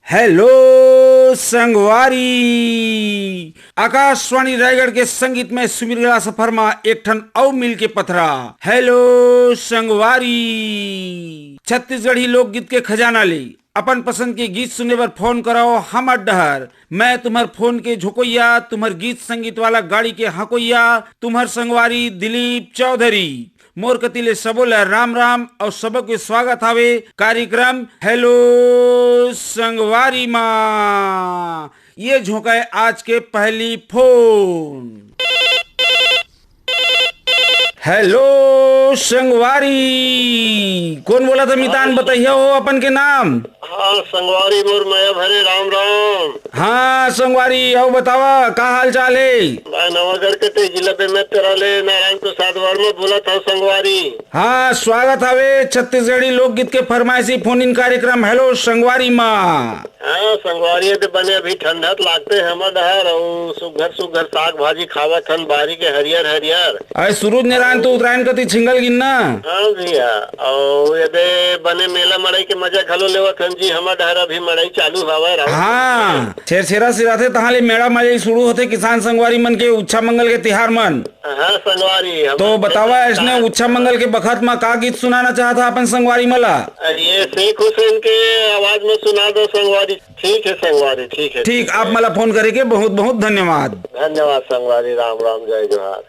Hello संगवारी। आकाशवाणी रायगढ़ के संगीत में सुमिरला सफर में एक ठन औ मिल के पथरा। हेलो संगवारी। छत्तीसगढ़ी लोकगीत के खजाना ले अपन पसंद के गीत सुनने पर फोन कराओ हमर डहर। मैं तुम्हार फोन के झोकोइया, तुम्हार गीत संगीत वाला गाड़ी के हकोइया, तुम्हार संगवारी दिलीप चौधरी। मोर कतिले सबोला राम राम और सबको स्वागत हावे कार्यक्रम हेलो संगवारी माँ। ये झोंका आज के पहली फोन। हेलो संगवारी, कौन बोला था मितान? बताइए हो अपन के नाम। हाँ संगवारी मोर मैं भरे राम राम। हाँ संगवारी, आओ बतावा का हाल चाल है? मैं नवागढ़ के जिला पे मैं तेरा ले नारायण प्रसाद वर्मा बोला था संगवारी। हाँ स्वागत हावे छत्तीसगढ़ी लोकगीत के फरमाइशी फोन इन कार्यक्रम हेलो संगवारी माँ। हाँ संगवारी तो बने अभी ठंडा लागते है हमार डहर और सुघर सुघर साग भाजी खावा खन बारी के हरियर हरियर। अरे सूरज नारायण तो उत्तरायण कति छिंगल गिनना। हाँ भैया, और यदे बने मेला मड़ई के मजा खलो लेवा खन जी हमार डहर अभी मड़ई चालू हवा। हाँ छेरछेरा सिराथे तहाले मेड़ा मड़ई शुरू होते किसान संगवारी मन के उच्छा मंगल के तिहार मन। हाँ संगवारी तो बतावा इसने उच्छा मंगल के बखत में का गीत सुनाना चाहता अपन संगवारी मला? ये शेख हुसैन के आवाज में सुना दो संगवारी। ठीक है संगवारी, ठीक है। ठीक, आप मला फोन करेंगे, बहुत बहुत धन्यवाद। धन्यवाद संगवारी, राम राम, जय जोहार।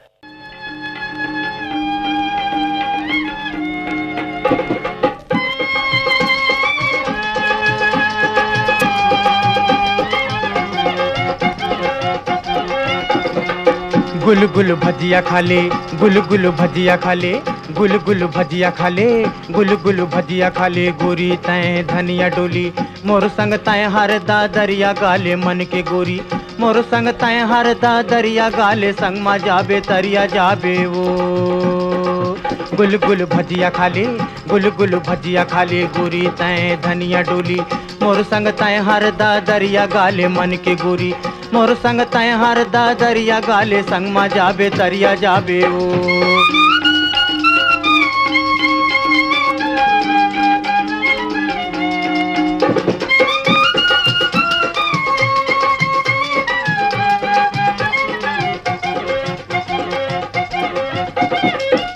गुल गुल भजिया खा ले, गुल गुल भजिया खा ले, गुल गुल भजिया खा ले, गुल गुल भजिया खा ले। गोरी तय धनिया डोली मोर संग तय हर दा दरिया गाले मन के गोरी। मोर संग तय हर दा दरिया गाले संग मा जाबे तरिया जाबे वो। गुल गुल भजिया खा ले, गुल गुल भजिया खा ले। गोरी तय धनिया डोली मोर संग तय हर दा दरिया गाले मन के गोरी। मोर संग तय हर दा दरिया गाले संग मा जाबे तरिया जाबे वो।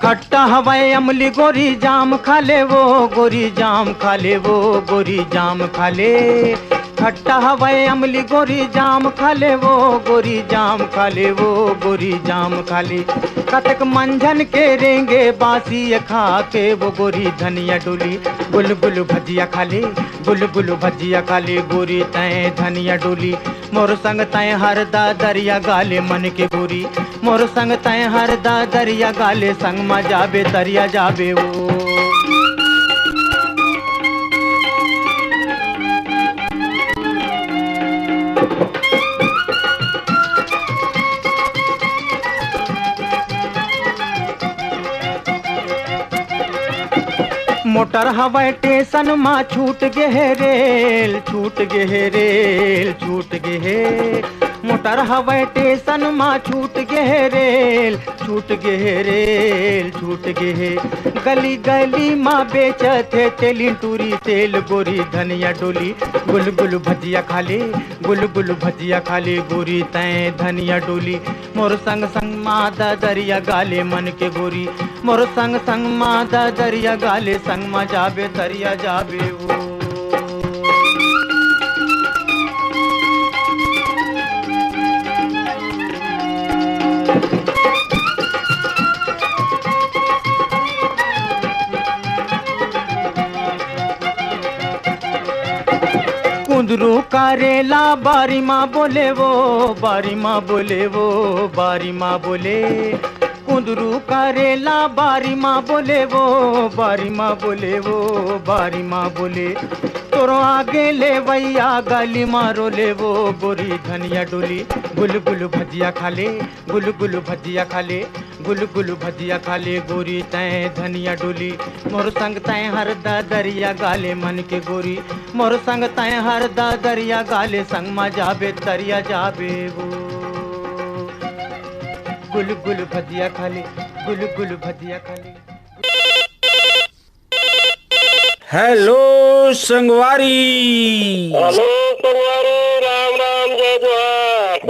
खट्टा हवाए अमली गोरी जाम खा ले वो, गोरी जाम खा ले वो, गोरी जाम खा ले। खट्टा हवाए अमली गोरी जाम खा ले वो, गोरी जाम खा ले वो, गोरी जाम खा ले। कतक मंझन के रेंगे बासी खा के वो गोरी धनिया डोली। गुल गुल भजिया खा ले, गुल गुल भजिया खा ले। गोरी तय धनिया डोली मोर संग तय हर दा दरिया गाले मन के गोरी। मोर संग तय हर दा दरिया गाले संग मा जाबे तरिया जाबे वो। मोटर हवाई स्टेशन मा छूट गे है रेल, छूट गे है रेल, छूट गे है। मोटर हवाई स्टेशन मा छूट गे है रेल, छूट गे है रेल, छूट गे है। गली गली मा बेचते तेली टूरी तेल गोरी धनिया डोली। गुल गुल भजिया खा ले, गुल गुल भजिया खा ले। गोरी तय धनिया डोली मोर संग संग मादा दरिया गाले मन के गोरी। मोर संग संग मादा दरिया गाले संग मा जाबे तरिया जाबे वो। कुंदरू करेला बारी माँ बोले वो, बारी माँ बोले वो, बारी माँ बोले। कुंदरू करेला बारी माँ बोले वो, बारी माँ बोले वो, बारी माँ बोले। तोरो आगे ले भैया गाली मारो ले वो, गोरी धनिया डोली। गुल गुल भजिया खा ले, गुल गुल भजिया खा ले, गुल गुल भजिया खा ले। गोरी तय धनिया डोली मोर संग तय हर दा दरिया गाले मन के गोरी। मोर संग तय हर दा दरिया गाले संग मा जाबे तरिया जाबे वो। गुल गुल भजिया खा ले, गुल गुल भजिया खा ले। हेलो संगवारी। हेलो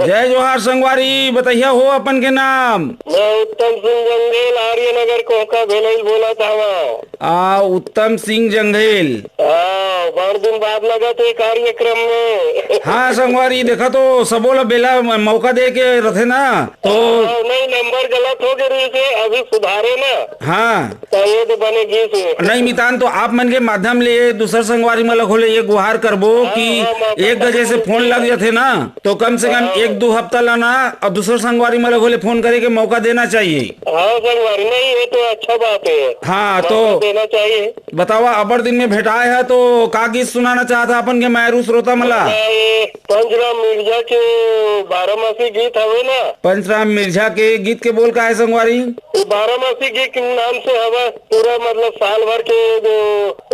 जय जोहार संगवारी, बताइए हो अपन के नाम। मैं उत्तम सिंह जंगेल आर्यनगर कोका भेलैल बोला था। उत्तम सिंह जंगेल। बड़ दिन बाद लगा थे कार्यक्रम में। हाँ संगवारी, देखा तो सबो ला बेला मौका दे के रथे ना तो। नहीं, नंबर गलत हो गए थे, अभी सुधारे ना। हाँ तो ये तो बनेगी से। नहीं मितान, तो आप मन के माध्यम ले दूसर संगवारी मतलब खोले ये गुहार करबो कि एक गजे से फोन लग जाते ना तो कम से कम 1-2 हफ्ता लाना और दूसर संगवारी मतलब खोले फोन करे के मौका देना चाहिए। हाँ संगवारी, नहीं ये तो अच्छा बात है। हाँ तो देना चाहिए। बतावा अबर दिन में भेटाए है तो का गीत सुनाना चाहता अपन के मायरू श्रोता मला। पंचराम मिर्जा के 12 गीत हवे ना। पंचराम मिर्जा के गीत के बोल का है संगवारी? 12 गीत के नाम से हवा पूरा मतलब साल भर के जो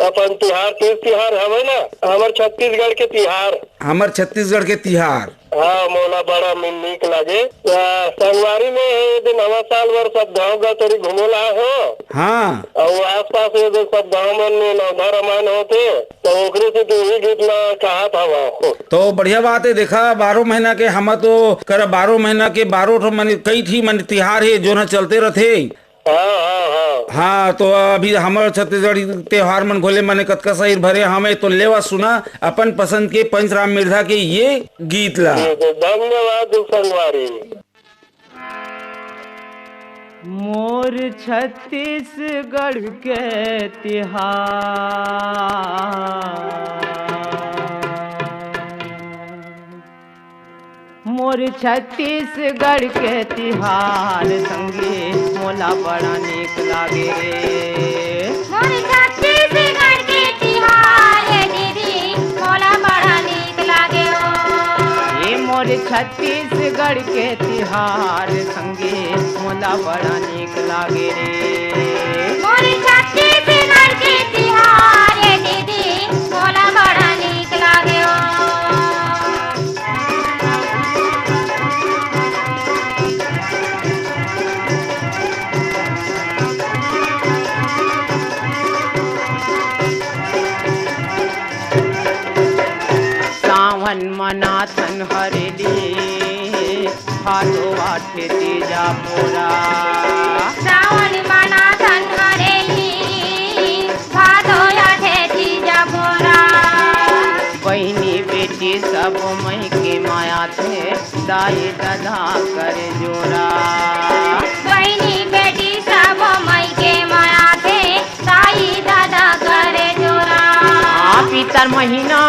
अपन तिहार तीज तिहार हवे ना, हमार छत्तीसगढ़ के तिहार। हमार छत्तीसगढ़ के तिहार। हाँ मोला बड़ा नीक लागे। संगवारी में दिन नवा साल भर सब गाँव गाँव तरी घूमला हो। हाँ और आस पास सब गाँव में नौधा रामायण होते तो ओकरे से तो यही गीत ला कहा था। तो बढ़िया बात है। देखा 12 महीना के हम तो कर 12 महीना के 12 मन कई थी मन तिहार है जो न चलते रहते। हाँ तो अभी हमारे छत्तीसगढ़ी त्योहार मन खोले मने कतका शरीर भरे हमें तो लेवा सुना अपन पसंद के पंचराम मिर्जा के ये गीत ला। धन्यवाद संगवारी। मोर छत्तीसगढ़ के तिहार, मोर छत्तीसगढ़ के तिहार संगे मोला बड़ा नीक लागे रे। मोर छत्तीसगढ़ के तिहार दीदी मोला बड़ा नीक लागे ओ। ये मोर छत्तीसगढ़ के तिहार संगे मोला बड़ा नीक लागे रे। मोर छत्तीसगढ़ के तिहार दीदी मोला बड़ा नीक लागे ओ। सावन मनाथन हरेली भादो आठे तीजा मोरा। सावन मनाथन हरेली भादो आठे तीजा मोरा। बहनी बेटी सब मई के माया थे दाई दादा करे जोरा। बहनी बेटी सब मई के माया थे दाई दादा करे जोरा। पितर महीना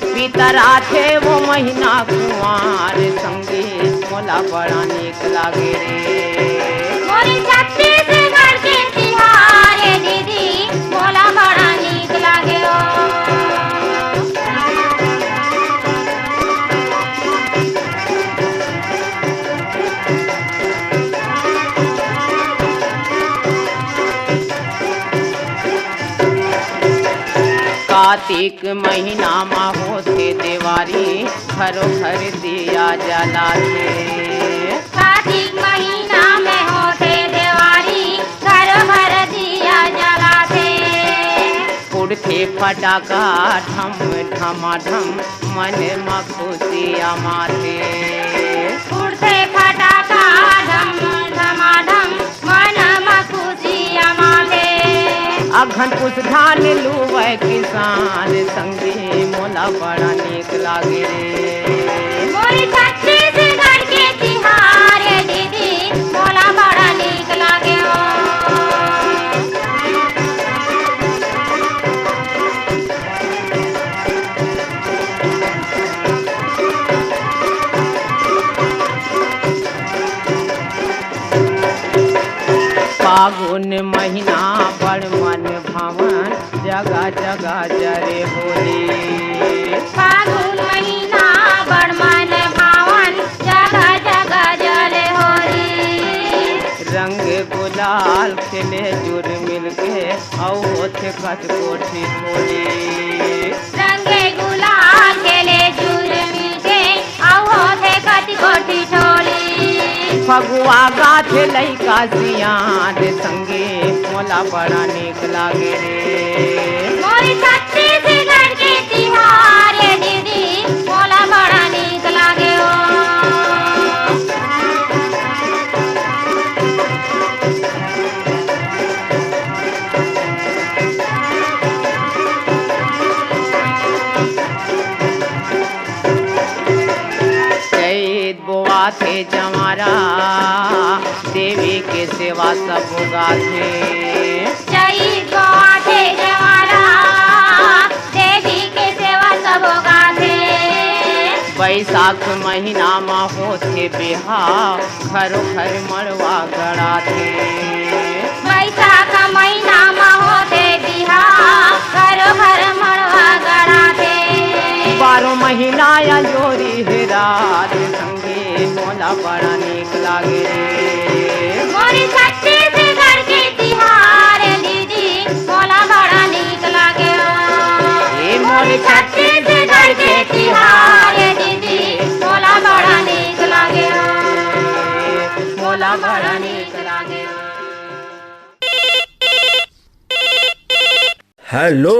पितर आथे वो महीना कुंवार संगे मोला बड़ा नीक लागे रे। मोर छत्तीसगढ़ के तिहार दीदी मोला बड़ा नीक लागे ओ। कार्तिक महीना मा होते देवारी घरों घर दिया जलाते। कार्तिक महीना में होते देवारी घर घर दिया जलाते। उड़ते फटाका ढम ढमाढम मन में खुशियाँ माते। उड़ते फटाका ढम धमाधम मन में खुशियाँ माते। अघन पुष धान लुवै किसान संगे मोला बड़ा नीक लागे रे। मोर छत्तीसगढ़ के तिहार दीदी मोला बड़ा नीक लागे ओ। फागुन महीना बड़ मन भावन जगह जगह जरे होली। फागुन महीना बड़ मन भावन जगह जगह जले होली। रंग गुलाल खेले जुर मिल के औ होते कच कोठी होली। रंगे गुलाल खेले जुर मिलके औ होते कच कोठी ठोली। फगुआ गाथे लइका सियान संगे मोला बड़ा नीक लागे रे। मोर छत्तीसगढ़ के तिहार दीदी मोला बड़ा नीक लागे ओ। सब गाथे। चैत आठे जवारा देवी के सेवा सब गाथे। बैसाख महीना में होते बिहार घरों घर मड़वा गड़ाथे। बैसाख महीना में होते बिहार घरों घर मड़वा गड़ाथे। 12 महीना या जोरी है रात संगे मोला बड़ा नीक लागे रे। मोरी छत्तीसगढ़ के तिहार दीदी मोला बड़ा नीक लागे। मोरी छत्तीसगढ़ के तिहार दीदी मोला बड़ा नीक लागे। मोला बड़ा नीक लागे। हेलो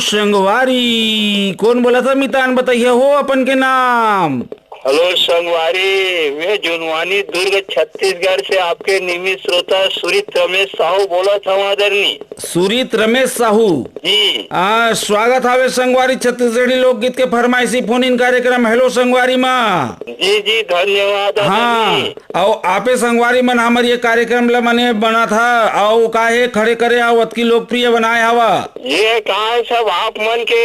संगवारी, कौन बोला था मितान, बताइए हो अपन के नाम। हेलो संगवारी, मैं जुनवानी दुर्ग छत्तीसगढ़ से आपके नियमित श्रोता सुरित रमेश साहू बोला था आदरणी। सुरित रमेश साहू जी स्वागत हावे संगवारी छत्तीसगढ़ी लोकगीत के फरमाइशी फोन इन कार्यक्रम हेलो संगवारी माँ। जी जी धन्यवाद। हाँ और आपे संगवारी मन हमारे ये कार्यक्रम ला मने बना था और काहे खड़े करे आओ अतकी लोकप्रिय बनाए हवा। ये कहा सब आप मन के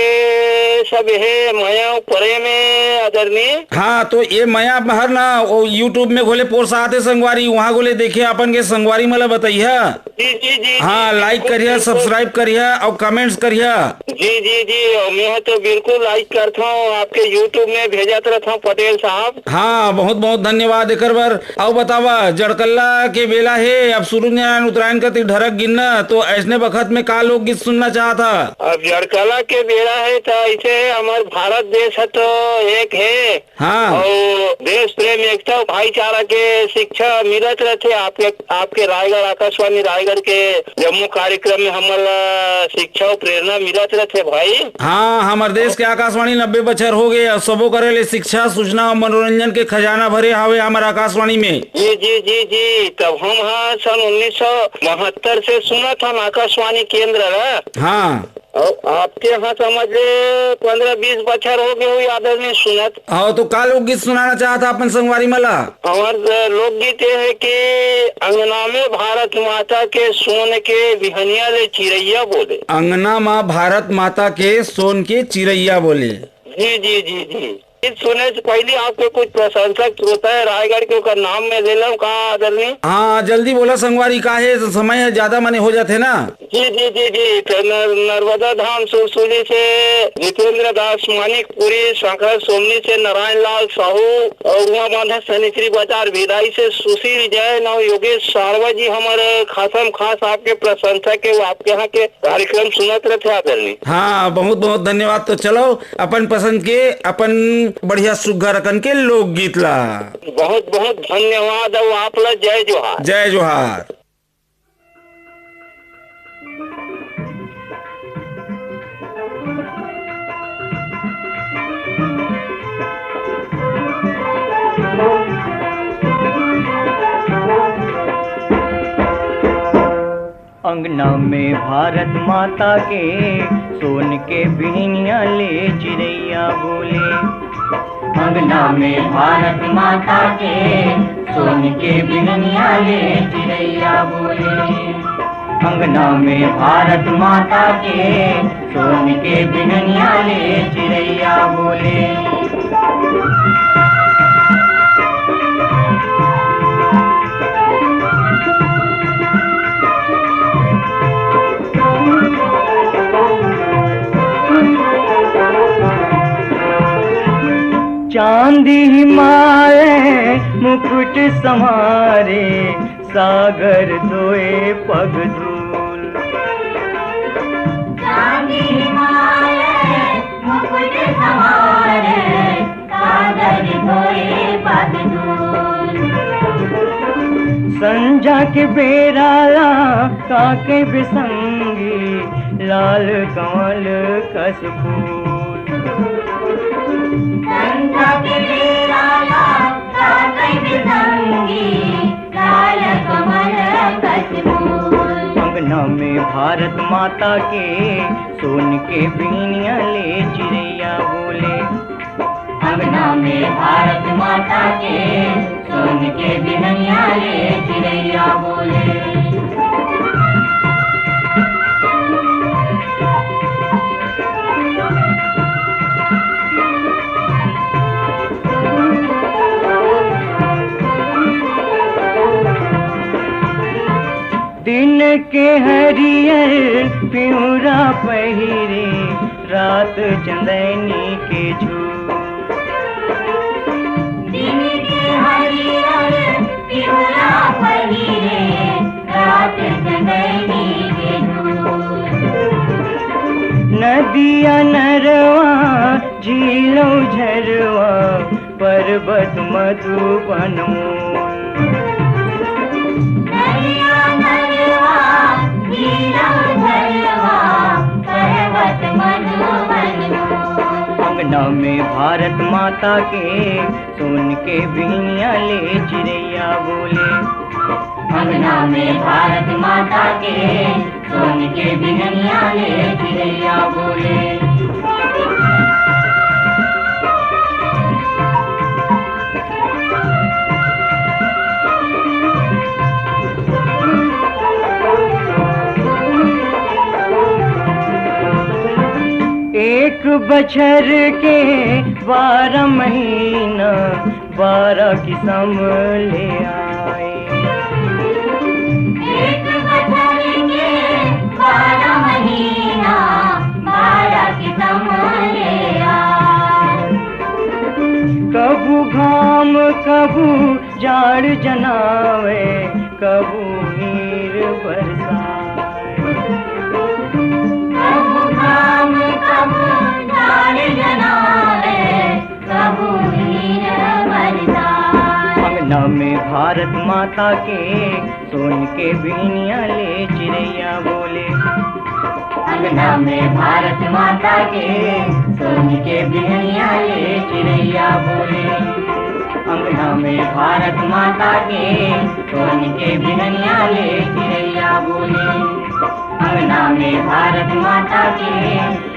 सब है मया परे में आदरणी। हाँ तो ये मया हर ना वो यूट्यूब में खोले पोस्ट आते संगवारी, वहाँ गोले देखिए अपन के संगवारी मला बताइए। जी जी जी हाँ लाइक करिए, सब्सक्राइब करिए और कमेंट्स करिए। जी जी जी मैं तो बिल्कुल लाइक करता हूँ, आपके यूट्यूब में भेजत रहता हूँ पटेल साहब। हाँ बहुत बहुत धन्यवाद एक बार। और बतावा जड़कल्ला के बेला है अब शुरू उत्तरायण का ढरक गिनना, तो ऐसने वक्त में का लोकगीत सुनना चाहता। अब जड़कला के बेला है तो ऐसे हमारे भारत देश है तो एक है। हाँ और देश प्रेम एकता भाईचारा के शिक्षा मिलत रहते आपके रायगढ़ आकाशवाणी रायगढ़ के जम्मू कार्यक्रम में हमारा शिक्षा और प्रेरणा मिलत रहते भाई। हाँ हमारे देश के आकाशवाणी 90 बछर हो गए, सबो करे ले शिक्षा सूचना और मनोरंजन के खजाना भरे हवे हमारे आकाशवाणी में। जी जी जी जी तब हम हाँ सन 1972 से सुना था आकाशवाणी केंद्र है। हाँ और आपके यहाँ समझ ले 15-20 बछर हो गए हुई आदरणीय सुनत। हाँ तो का लोकगीत सुनाना चाहता अपन संगवारी मला। हमारे लोकगीत ये है कि अंगना में भारत माता के सोन के बिहनिया ले चिड़ैया बोले। अंगना माँ भारत माता के सोन के चिड़ैया बोले। जी जी जी जी इस सुने से पहले आपके कुछ प्रशंसक श्रोता है रायगढ़ के ओकर नाम में ले लो कहाँ आदरणीय। हाँ जल्दी बोला संगवारी, काहे समय है ज्यादा मने हो जाते ना। जी जी जी जी तो नर्मदा धाम सुरसुली से जितेंद्र दास मानिकपुरी, शंकर सोमनी से नारायण लाल साहू और उमा बांधा सनिचरी बाजार भिलाई से सुशील जैन और योगेश सारवा जी हमारे खासम खास आपके प्रशंसक है, वो आपके यहाँ के कार्यक्रम सुनत रहते आदरणीय। हाँ बहुत बहुत धन्यवाद। तो चलो अपन पसंद के अपन बढ़िया सुग्घर रकन के लोकगीत ला। बहुत बहुत धन्यवाद और आप ला जय जोहार। जय जोहार। अंगना में भारत माता के सोन के बिहनिया ले चिड़ैया बोले। अंगना में भारत माता के सोन के बिहनिया ले चिड़ैया बोले। अंगना में भारत माता के सोन के बिहनिया ले चिड़ैया बोले। चांदी मारे मुकुट समारे सागर धोए पग धूल। चांदी मारे मुकुट समारे सागर धोए पग धूल। संजा के बेराला काके बिसंगी लाल कमल कस फूल। संजा के बेराला काके बिसंगी लाल कमल कस फूल। अंगना में भारत माता के सोन के बिहनिया ले चिड़ैया बोले। अंगना में भारत माता के सोन के बिहनिया ले चिड़ैया बोले। दिन के हरियर पिउरा पहिरे रात चंदनी के झूल। दिन के हरियर पिउरा पहिरे रात चंदनी के झूल। नदिया नरवा झीलो झरवा पर्वत मधुबन मोल। अंगना में भारत माता के सोन के बिहनिया ले चिड़ैया बोले। अंगना में भारत माता के सोन के बिहनिया ले चिड़ैया बोले। एक बछर के 12 महीना 12 किस्म ले आए। एक बछर के 12 महीना 12 किस्म ले आए। कबू घाम कबू जाड़ जनावे कबू नीर बरसाए। अंगना में भारत माता के सोन के बिहनिया ले चिड़ैया बोले। अंगना में भारत माता के सोन के बिहनिया ले चिड़ैया बोले। अंगना में भारत माता के सोन के बिहनिया ले चिड़ैया बोले। अंगना में भारत माता के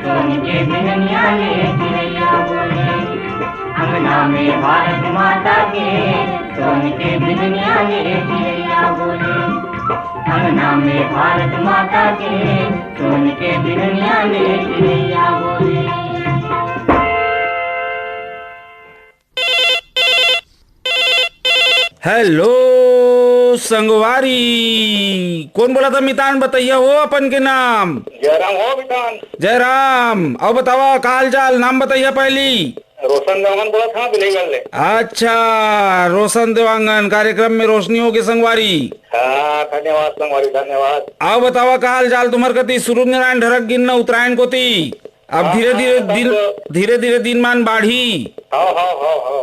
सोन के बिहनिया ले चिड़ैया बोले। अंगना में भारत माता के सोन के बिहनिया ले चिड़ैया बोले। अंगना में भारत माता के सोन के बिहनिया ले चिड़ैया बोले। हेलो संगवारी, कौन बोला था मितान? बताइए हो अपन के नाम। जयराम हो मितान। जयराम। अब बतावा का हाल चाल, नाम बताइए पहली। रोशन देवांगन बोला था बिलेगल ले। अच्छा, रोशन देवांगन, कार्यक्रम में रोशनी होगी संगवारी। हाँ धन्यवाद संगवारी धन्यवाद। आओ बतावा का हाल चाल तुम्हार कती? सूरज नारायण ढरक गिन न उत्तरायण कोती। अब धीरे धीरे दिन मान बाढ़ी। हाँ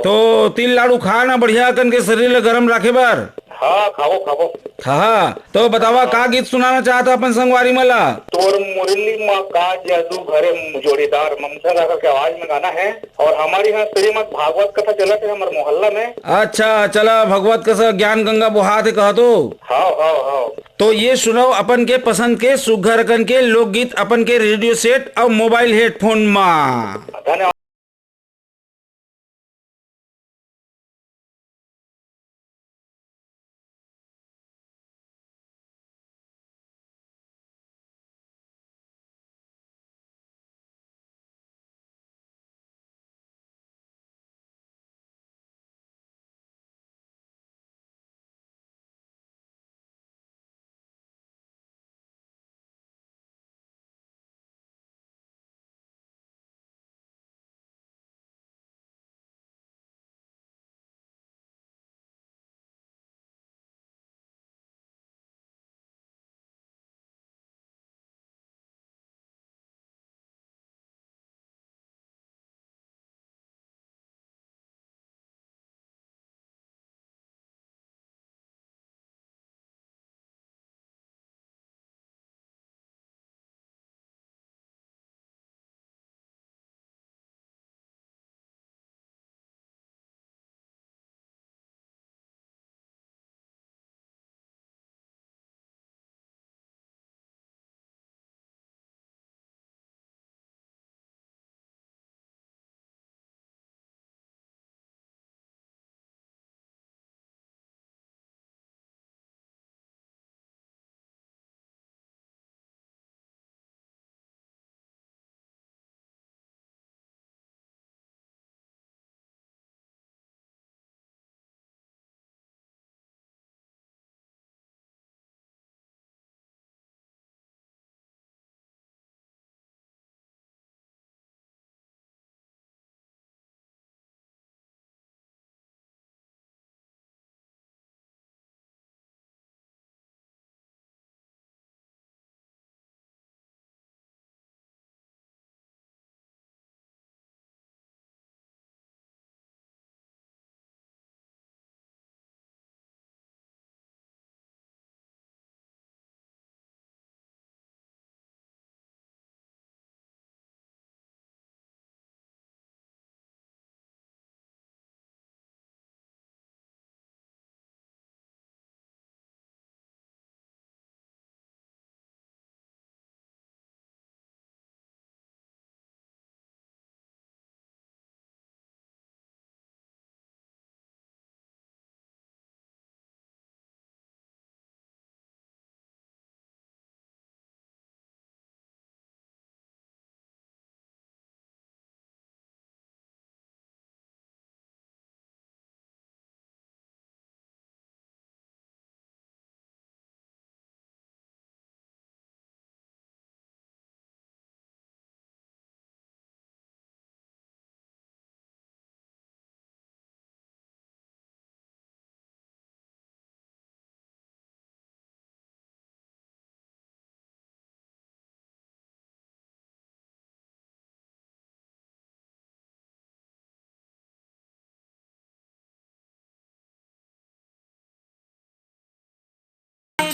तो तिल लाड़ू खा ना बढ़िया कन के शरीर ल गरम रखे बर। हाँ खाओ। हाँ तो बतावा का गीत सुनाना चाहता अपन संगवारी मला? तोर मुरली माँ का जादू घरे जोड़ीदार ममता राघव के आवाज में गाना है। और हमारी यहाँ श्रीमद भागवत कथा चलत है हमारे मोहल्ला में। अच्छा चला, भगवत कथा ज्ञान गंगा बुहात है कहा तो। हाँ तो ये सुनाओ अपन के पसंद के सुघर कन के लोकगीत अपन के रेडियो सेट और मोबाइल हेडफोन में। धन्यवाद।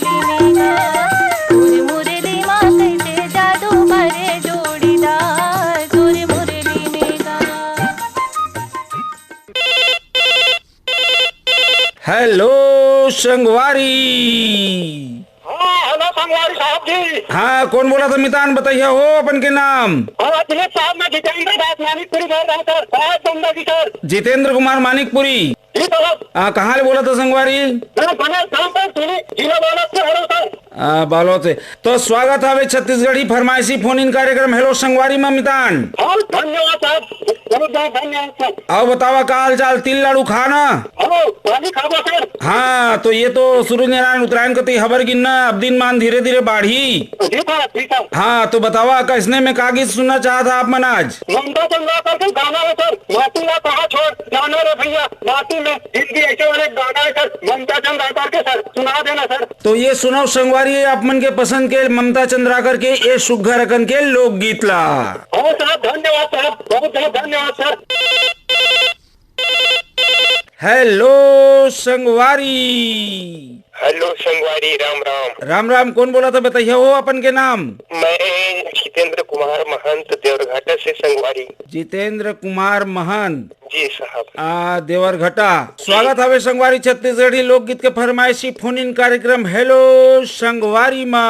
मुरली में गया सुर मुरली माँ कैसे जादू भरे जोड़ीदार सुर मुरली में गया। हेलो संगवारी। हाँ हेलो संगवारी साहब जी। हाँ, कौन बोला था मितान, बताइए हो अपन के नाम। हाँ दिलीप साहब, मैं जितेंद्र दास मानिकपुरी बोल रहा हूँ सर। बहुत सुंदर जी सर। जितेंद्र कुमार मानिकपुरी। जी साहब। कहाँ से बोला था संगवारी? मैं बने काम पर जिला बालक से हूँ सर। बालोद से। तो स्वागत है छत्तीसगढ़ी फरमाइशी फोन इन कार्यक्रम हेलो संगवारी में मितान। हाँ धन्यवाद साहब, बहुत बहुत धन्यवाद सर। आओ बतावा का हाल चाल, तिल लाड़ू खाना? हेलो पानी खाबो सर। हाँ, तो ये तो सूर्य नारायण उत्तरायण कती हबर गिनना अब दिन मान धीरे धीरे बाढ़ी। जी साहब जी साहब। हाँ, तो बतावा किसने में का गीत सुनना चाहता आप मन आज? ममता चंद्राकर के गाना है सर, माटी ना कहा छोड़ जानो रे भैया माटी में, हिंदी ऐसे वाले गाना है सर ममता चंद्राकर के सर, सुना देना सर। तो ये सुनाओ संगवारी आप मन के पसंद के ममता चंद्राकर के ये सुघर रकन के लोकगीत ला। हाँ साहब धन्यवाद साहब, बहुत बहुत धन्यवाद सर। हेलो संगवारी। हेलो संगवारी, राम राम। राम राम, कौन बोला था बताइए हो अपन के नाम? मैं जितेंद्र कुमार महंत देवरघाटा से संगवारी। जितेंद्र कुमार महंत जी साहब। देवरघटा। स्वागत है संगवारी छत्तीसगढ़ी लोकगीत के फरमाइशी फोन इन कार्यक्रम हेलो संगवारी माँ।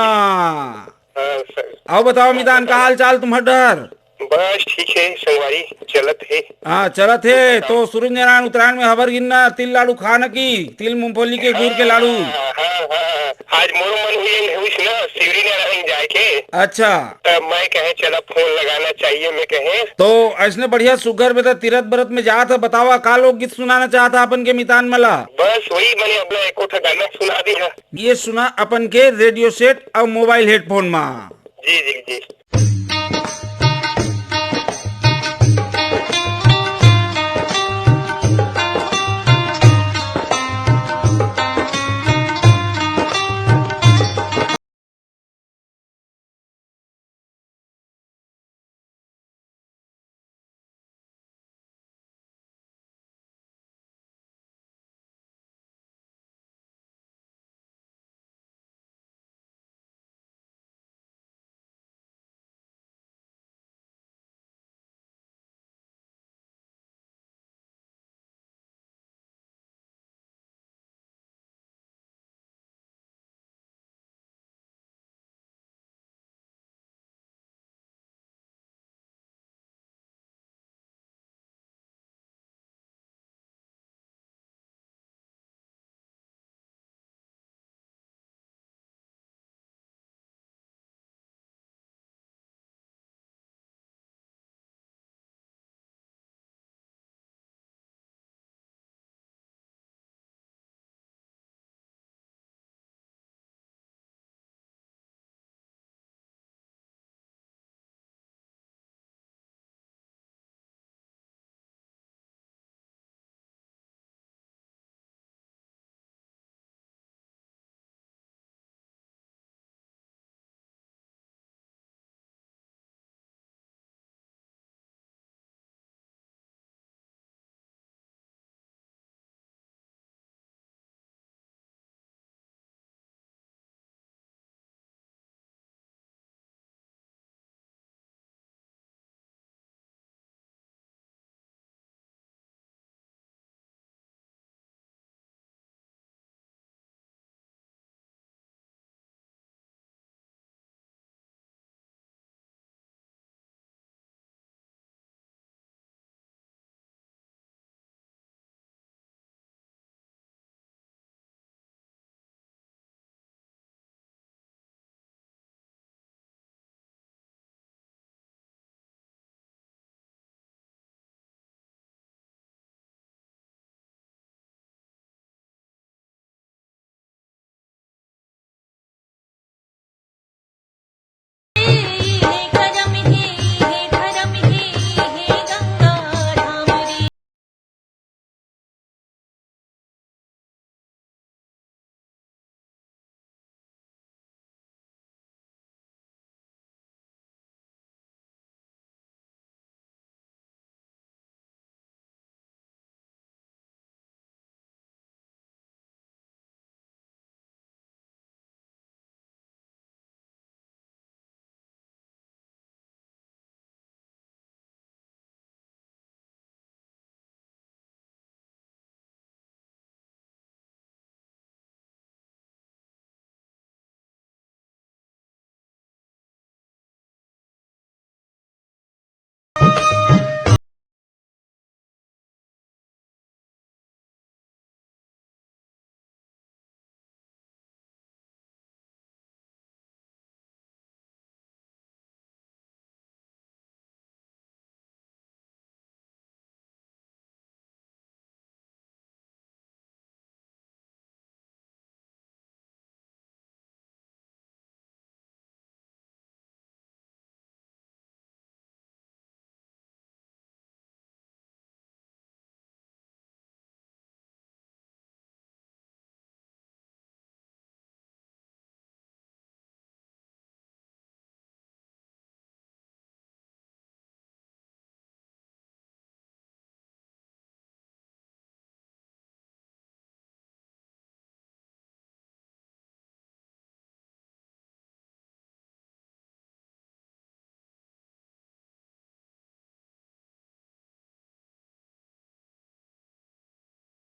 हाँ सर। आओ बताओ मितान का हाल चाल तुम्हार डर? बस ठीक है संगवारी, चलत है। हाँ चलत है। तो सूर्य नारायण उत्तरायण में हबर गिनना तिल लाड़ू खाना की, तिल मूंगफली के गुड़ के लाड़ू। हाँ हाँ, आज मोर मन हुई ना शिवरी नारायण जाए के। अच्छा, तब मैं कहे चला फोन लगाना चाहिए, मैं कहे तो ऐसने बढ़िया सुगर में तीरथ बरत में जात है, बतावा का लोकगीत सुनाना चाहता अपन के मितान मला? बस वही मैंने अपना एक गाना सुना दिया। ये सुना अपन के रेडियो सेट और मोबाइल हेडफोन में। जी जी जी।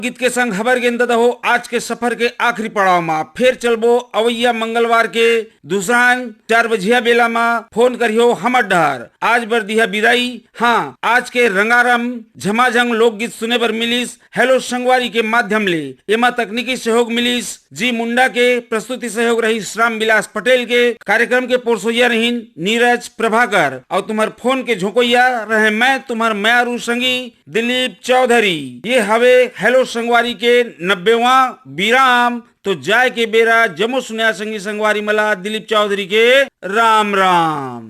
गीत के संग खबर गेंद हो आज के सफर के आखिरी पड़ाव में फिर चलबो अवैया मंगलवार के दूसरा 4 बजिया बेला में फोन करियो हमर डर आज बर दिया विदाई। हाँ, आज के रंगारम झमाझम लोकगीत सुने बर मिलिस हेलो संगवारी के माध्यम ले। एमा तकनीकी सहयोग मिलिस जी मुंडा के, प्रस्तुति सहयोग रही राम विलास पटेल के, कार्यक्रम के पोरसोइया रही नीरज प्रभाकर और तुम्हार फोन के झोंकोइया रहे मैं तुम्हार मैरू संगी दिलीप चौधरी। ये हवे हेलो संगवारी के 90वां विराम। तो जाय के बेरा जमो सुनया संगी संगवारी मला दिलीप चौधरी के राम राम।